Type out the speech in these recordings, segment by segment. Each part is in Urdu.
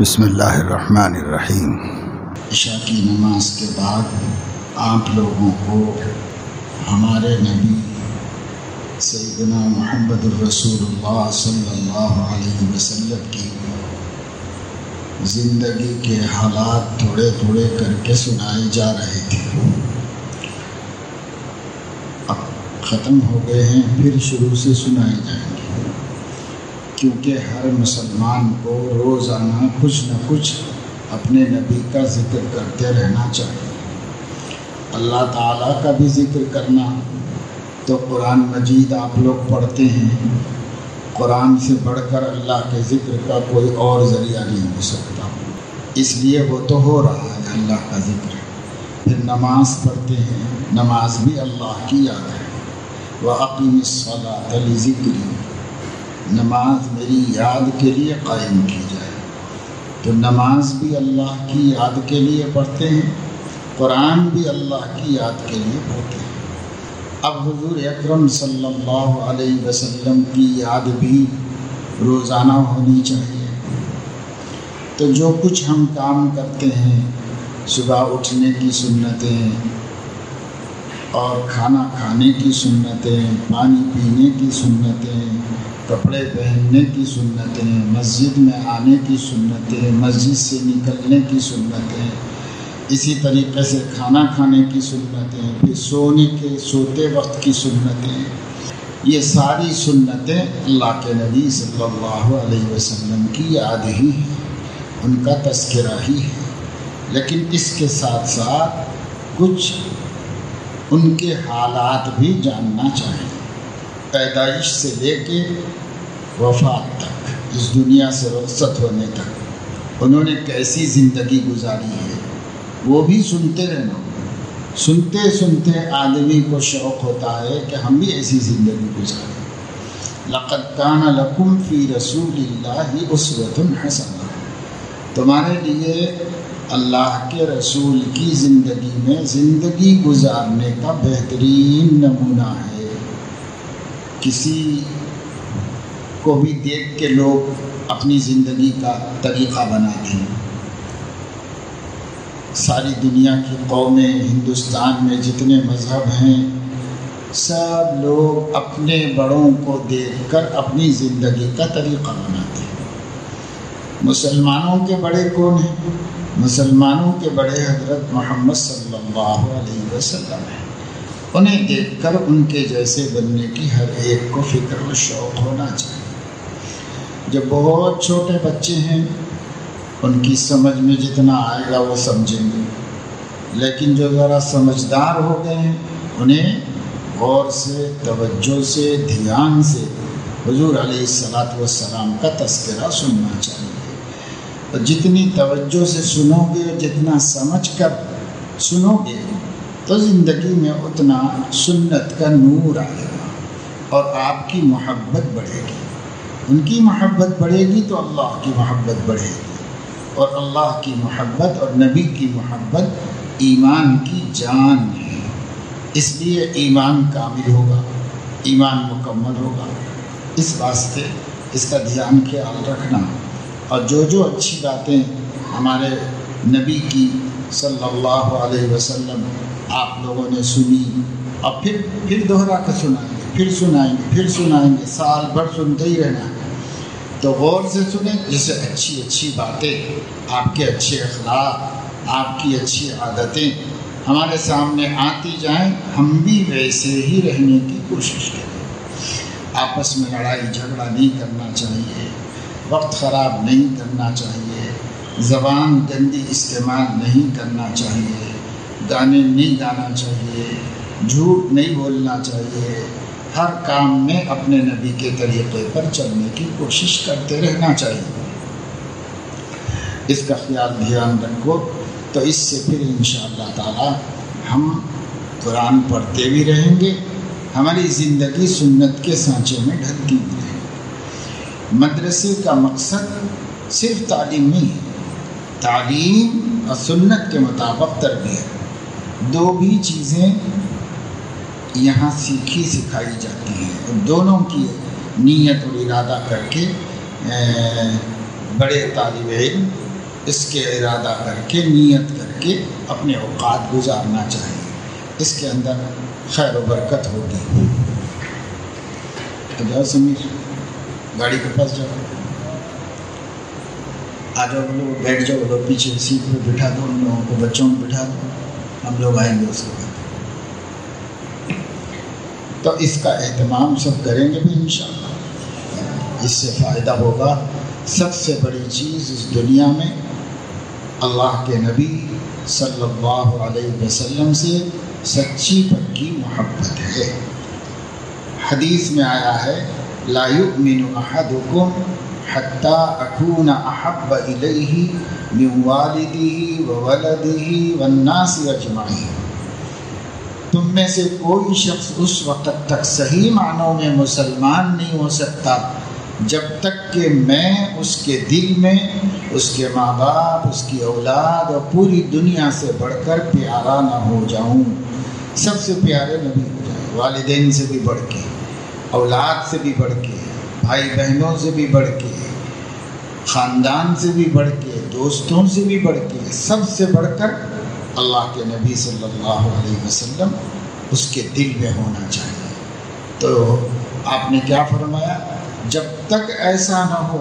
بسم اللہ الرحمن الرحیم۔ عشاء کی نماز کے بعد آپ لوگوں کو ہمارے نبی سیدنا محمد الرسول اللہ صلی اللہ علیہ وسلم کی زندگی کے حالات تھوڑے تھوڑے کر کے سنائے جا رہے تھے۔ اب ختم ہو گئے ہیں، پھر شروع سے سنائے جائیں گے، کیونکہ ہر مسلمان کو روزانہ کچھ نہ کچھ اپنے نبی کا ذکر کرتے رہنا چاہیے۔ اللہ تعالیٰ کا بھی ذکر کرنا تو قرآن مجید آپ لوگ پڑھتے ہیں، قرآن سے بڑھ کر اللہ کے ذکر کا کوئی اور ذریعہ نہیں ہو سکتا، اس لیے وہ تو ہو رہا ہے اللہ کا ذکر۔ پھر نماز پڑھتے ہیں، نماز بھی اللہ کی یاد ہے۔ وَأَقِمِ الصَّلَاةَ لِذِكْرِي، نماز میری یاد کے لیے قائم کی جائے۔ تو نماز بھی اللہ کی یاد کے لیے پڑھتے ہیں، قرآن بھی اللہ کی یاد کے لیے پڑھتے ہیں۔ اب حضور اکرم صلی اللہ علیہ وسلم کی یاد بھی روزانہ ہونی چاہیے۔ تو جو کچھ ہم کام کرتے ہیں، صبح اٹھنے کی سنتیں اور کھانا کھانے کی سنتیں، پانی پینے کی سنتیں، کپڑے پہننے کی سنتیں، مسجد میں آنے کی سنتیں، مسجد سے نکلنے کی سنتیں، اسی طریقے سے کھانا کھانے کی سنتیں، پھر سوتے وقت کی سنتیں، یہ ساری سنتیں اللہ کے نبی صلی اللہ علیہ وسلم کی یاد ہی ہیں، ان کا تذکرہ ہی ہے۔ لیکن اس کے ساتھ ساتھ کچھ ان کے حالات بھی جاننا چاہیے، پیدائش سے لے کے وفات تک، اس دنیا سے رخصت ہونے تک انہوں نے کیسی زندگی گزاری ہے وہ بھی سنتے رہنا۔ سنتے سنتے آدمی کو شوق ہوتا ہے کہ ہم بھی ایسی زندگی گزاریں۔ لَقَدْ كَانَ لَكُمْ فِي رَسُولِ اللَّهِ أُسْوَةٌ حَسَنَةٌ، تمہارے لیے اللہ کے رسول کی زندگی میں زندگی گزارنے کا بہترین نمونہ ہے۔ کسی کو بھی دیکھ کے لوگ اپنی زندگی کا طریقہ بناتے ہیں۔ ساری دنیا کی قومیں، ہندوستان میں جتنے مذہب ہیں، سب لوگ اپنے بڑوں کو دیکھ کر اپنی زندگی کا طریقہ بناتے ہیں۔ مسلمانوں کے بڑے کون ہیں؟ مسلمانوں کے بڑے حضرت محمد صلی اللہ علیہ وسلم ہیں۔ انہیں دیکھ کر ان کے جیسے بننے کی ہر ایک کو فکر و شوق ہونا چاہیے۔ جب بہت چھوٹے بچے ہیں، ان کی سمجھ میں جتنا آئے گا وہ سمجھیں گے، لیکن جو ذرا سمجھدار ہو گئے ہیں انہیں غور سے، توجہ سے، دھیان سے حضور علیہ الصلاۃ والسلام کا تذکرہ سننا چاہیے۔ اور جتنی توجہ سے سنو گے، جتنا سمجھ کر سنو گے، تو زندگی میں اتنا سنت کا نور آئے گا اور آپ کی محبت بڑھے گی۔ ان کی محبت بڑھے گی تو اللہ کی محبت بڑھے گی، اور اللہ کی محبت اور نبی کی محبت ایمان کی جان ہے۔ اس لیے ایمان کامل ہوگا، ایمان مکمل ہوگا۔ اس واسطے اس کا دھیان خیال رکھنا، اور جو اچھی باتیں ہمارے نبی کی صلی اللہ علیہ وسلم آپ لوگوں نے سنی، اور پھر دوہرا کر سنائیں گے، پھر سنائیں گے، سال بھر سنتے ہی رہنا ہے۔ تو غور سے سنیں، جسے اچھی باتیں، آپ کے اچھے اخلاق، آپ کی اچھی عادتیں ہمارے سامنے آتی جائیں، ہم بھی ویسے ہی رہنے کی کوشش کریں۔ آپس میں لڑائی جھگڑا نہیں کرنا چاہیے، وقت خراب نہیں کرنا چاہیے، زبان گندی استعمال نہیں کرنا چاہیے، گانے نہیں گانا چاہیے، جھوٹ نہیں بولنا چاہیے، ہر کام میں اپنے نبی کے طریقے پر چلنے کی کوشش کرتے رہنا چاہیے۔ اس کا خیال دھیان رکھو، تو اس سے پھر انشاءاللہ تعالی ہم قرآن پڑھتے بھی رہیں گے، ہماری زندگی سنت کے سانچے میں ڈھلتی بھی رہے گی۔ مدرسے کا مقصد صرف تعلیم نہیں ہے، تعلیم اور سنت کے مطابق تربیت، دو بھی چیزیں یہاں سیکھی سکھائی جاتی ہیں، اور دونوں کی نیت اور ارادہ کر کے بڑے طالب علم اس کے ارادہ کر کے نیت کر کے اپنے اوقات گزارنا چاہیے، اس کے اندر خیر و برکت ہوگی۔ تو جاؤ سمیر، گاڑی کے پاس جاؤ، آ جاؤ، بولو بیٹھ جاؤ، بولو پیچھے سیٹ پہ بٹھا دو، ان لوگوں کو بچوں کو بٹھا دو، ہم لوگ آئیں گے اس کے بعد۔ تو اس کا اہتمام سب کریں گے بھی انشاءاللہ، اس سے فائدہ ہوگا۔ سب سے بڑی چیز اس دنیا میں اللہ کے نبی صلی اللہ علیہ وسلم سے سچی پکی محبت ہے۔ حدیث میں آیا ہے لا یؤمن احدکم حتی اکون احب الیہ من والدہ وولدہ والناس اجمعین، تم میں سے کوئی شخص اس وقت تک صحیح معنوں میں مسلمان نہیں ہو سکتا جب تک کہ میں اس کے دل میں اس کے ماں باپ، اس کی اولاد اور پوری دنیا سے بڑھ کر پیارا نہ ہو جاؤں۔ سب سے پیارے نبی ہو جائیں، والدین سے بھی بڑھ کے، اولاد سے بھی بڑھ کے، بھائی بہنوں سے بھی بڑھ کے، خاندان سے بھی بڑھ کے، دوستوں سے بھی بڑھ کے، سب سے بڑھ کر اللہ کے نبی صلی اللہ علیہ وسلم اس کے دل میں ہونا چاہیے۔ تو آپ نے کیا فرمایا؟ جب تک ایسا نہ ہو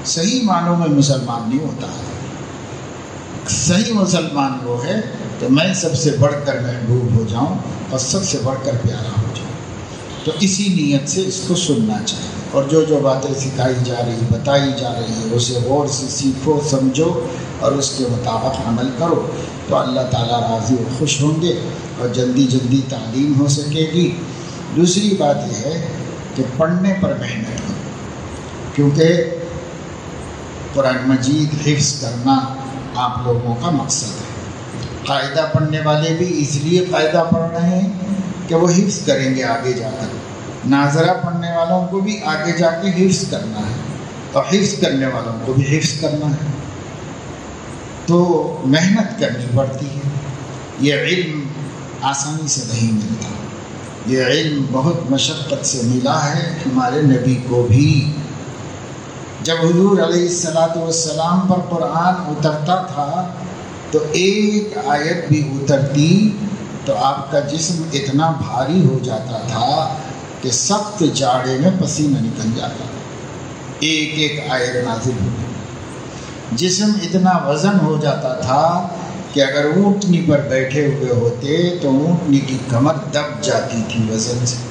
صحیح معنوں میں مسلمان نہیں ہوتا ہے۔ صحیح مسلمان وہ ہے تو میں سب سے بڑھ کر محبوب ہو جاؤں اور سب سے بڑھ کر پیارا ہو جاؤں۔ تو اسی نیت سے اس کو سننا چاہیے، اور جو جو باتیں سکھائی جا رہی، بتائی جا رہی ہے، اسے غور سے سیکھو، سمجھو اور اس کے مطابق عمل کرو، تو اللہ تعالیٰ راضی و خوش ہوں گے اور جلدی جلدی تعلیم ہو سکے گی۔ دوسری بات یہ ہے کہ پڑھنے پر محنت کرو، کیونکہ قرآن مجید حفظ کرنا آپ لوگوں کا مقصد ہے۔ قاعدہ پڑھنے والے بھی اس لیے قاعدہ پڑھ رہے ہیں کہ وہ حفظ کریں گے آگے جا کر، ناظرہ پڑھنے والوں کو بھی آگے جا کے حفظ کرنا ہے، اور حفظ کرنے والوں کو بھی حفظ کرنا ہے، تو محنت کرنی پڑتی ہے۔ یہ علم آسانی سے نہیں ملتا، یہ علم بہت مشقت سے ملا ہے ہمارے نبی کو بھی۔ جب حضور علیہ السلام پر قرآن اترتا تھا تو ایک آیت بھی اترتی تو آپ کا جسم اتنا بھاری ہو جاتا تھا کہ سخت جاڑے میں پسینہ نکل جاتا تھا۔ ایک ایک آیت نازل ہوتی، جسم اتنا وزن ہو جاتا تھا کہ اگر اونٹنی پر بیٹھے ہوئے ہوتے تو اونٹنی کی کمر دب جاتی تھی وزن سے۔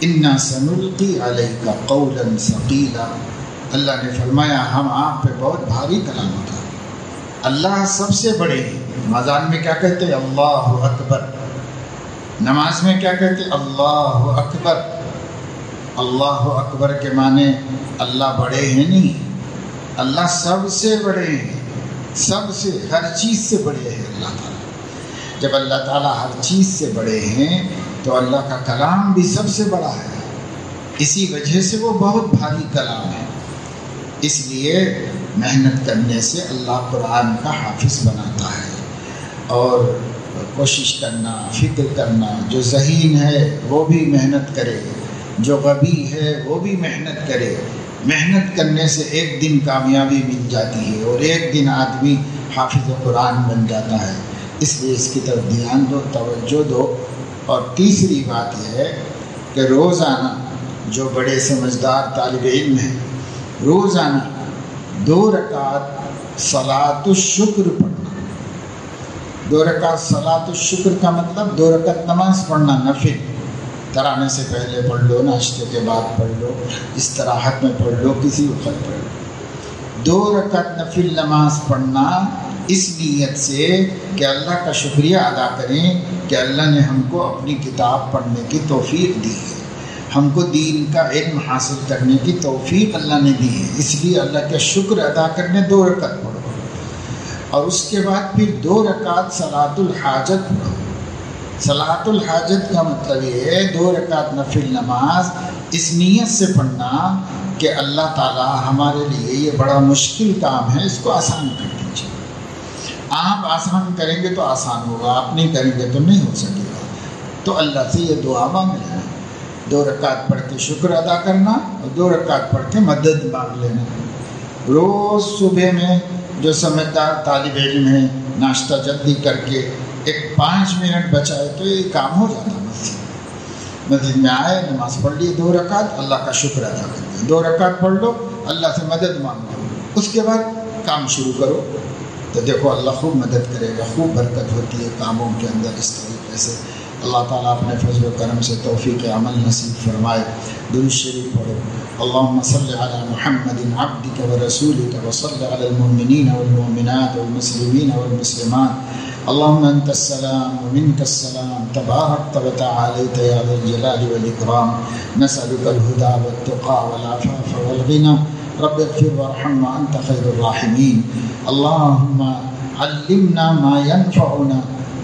اِنَّا سَنُلْقِي عَلَيْكَ قَوْلًا ثَقِيلًا، اللہ نے فرمایا ہم آپ پہ بہت بھاری کلام ہوتا۔ اللہ سب سے بڑے ہیں۔ اذان میں کیا کہتے ہیں؟ اللہ اکبر۔ نماز میں کیا کہتے ہیں؟ اللہ اکبر۔ اللہ اکبر کے معنی اللہ بڑے ہیں نہیں، اللہ سب سے بڑے ہیں، سب سے، ہر چیز سے بڑے ہیں اللہ تعالیٰ۔ جب اللہ تعالیٰ ہر چیز سے بڑے ہیں تو اللہ کا کلام بھی سب سے بڑا ہے، اسی وجہ سے وہ بہت بھاری کلام ہے۔ اس لیے محنت کرنے سے اللہ قرآن کا حافظ بناتا ہے، اور کوشش کرنا، فکر کرنا، جو ذہین ہے وہ بھی محنت کرے، جو غبی ہے وہ بھی محنت کرے۔ محنت کرنے سے ایک دن کامیابی مل جاتی ہے اور ایک دن آدمی حافظ قرآن بن جاتا ہے۔ اس لیے اس کی طرف دھیان دو، توجہ دو۔ اور تیسری بات یہ ہے کہ روزانہ جو بڑے سمجھدار طالب علم ہیں، روزانہ 2 رکعت صلاۃ الشکر پڑھنا۔ 2 رکعت صلاۃ الشکر کا مطلب 2 رکعت نماز پڑھنا، نفل، ترانے سے پہلے پڑھ لو، ناشتے کے بعد پڑھ لو، استراحت میں پڑھ لو، کسی وقت پڑھ لو۔ 2 رکعت نفل نماز پڑھنا اس نیت سے کہ اللہ کا شکریہ ادا کریں کہ اللہ نے ہم کو اپنی کتاب پڑھنے کی توفیق دی ہے، ہم کو دین کا علم حاصل کرنے کی توفیق اللہ نے دی ہے، اس لیے اللہ کا شکر ادا کرنے 2 رکعت پڑھو، اور اس کے بعد پھر 2 رکعت صلاۃ الحاجت پڑھو۔ صلاۃ الحاجت کا مطلب یہ ہے 2 رکعت نفل نماز اس نیت سے پڑھنا کہ اللہ تعالیٰ ہمارے لیے یہ بڑا مشکل کام ہے، اس کو آسان کر دیجیے۔ آپ آسان کریں گے تو آسان ہوگا، آپ نہیں کریں گے تو نہیں ہو سکے گا۔ تو اللہ سے یہ دعا مانگ لینا، 2 رکعت پڑھ کے شکر ادا کرنا اور 2 رکعت پڑھ کے مدد مانگ لینا۔ روز صبح میں جو سمجھدار طالب علم ہے ناشتہ جلدی کر کے ایک 5 منٹ بچائے تو یہ کام ہو جاتا مسجد میں آئے نماز پڑھ لی 2 رکعت اللہ کا شکر ادا کر دیا 2 رکعت پڑھ لو اللہ سے مدد مانگو اس کے بعد کام شروع کرو تو دیکھو اللہ خوب مدد کرے گا خوب برکت ہوتی ہے کاموں کے اندر اس طریقے سے اللہ تعالیٰ اپنے فضل و کرم سے توفیق عمل نصیب فرمائے درود شریف پڑھو اللہم صلی علی محمد عبدک و رسولک و صلی علی المؤمنین والمؤمنات والمسلمین والمسلمات اللہم انت السلام و منک السلام تبارکت و تعالیت یا ذا الجلال والاکرام نسألک الہدى والتقى والعفاف والغنى رب اغفر وارحم وانت خیر الراحمین اللہم علمنا ما ينفعنا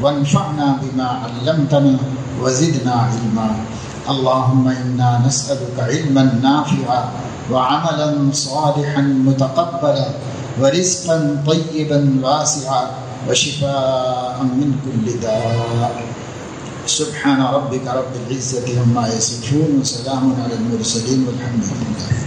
وانفعنا بما علمتنا وزدنا علما اللهم إنا نسألك علما نافعا وعملا صالحا متقبلا ورزقا طيبا واسعا وشفاء من كل داء سبحان ربك رب العزة عما يصفون وسلام على المرسلين والحمد لله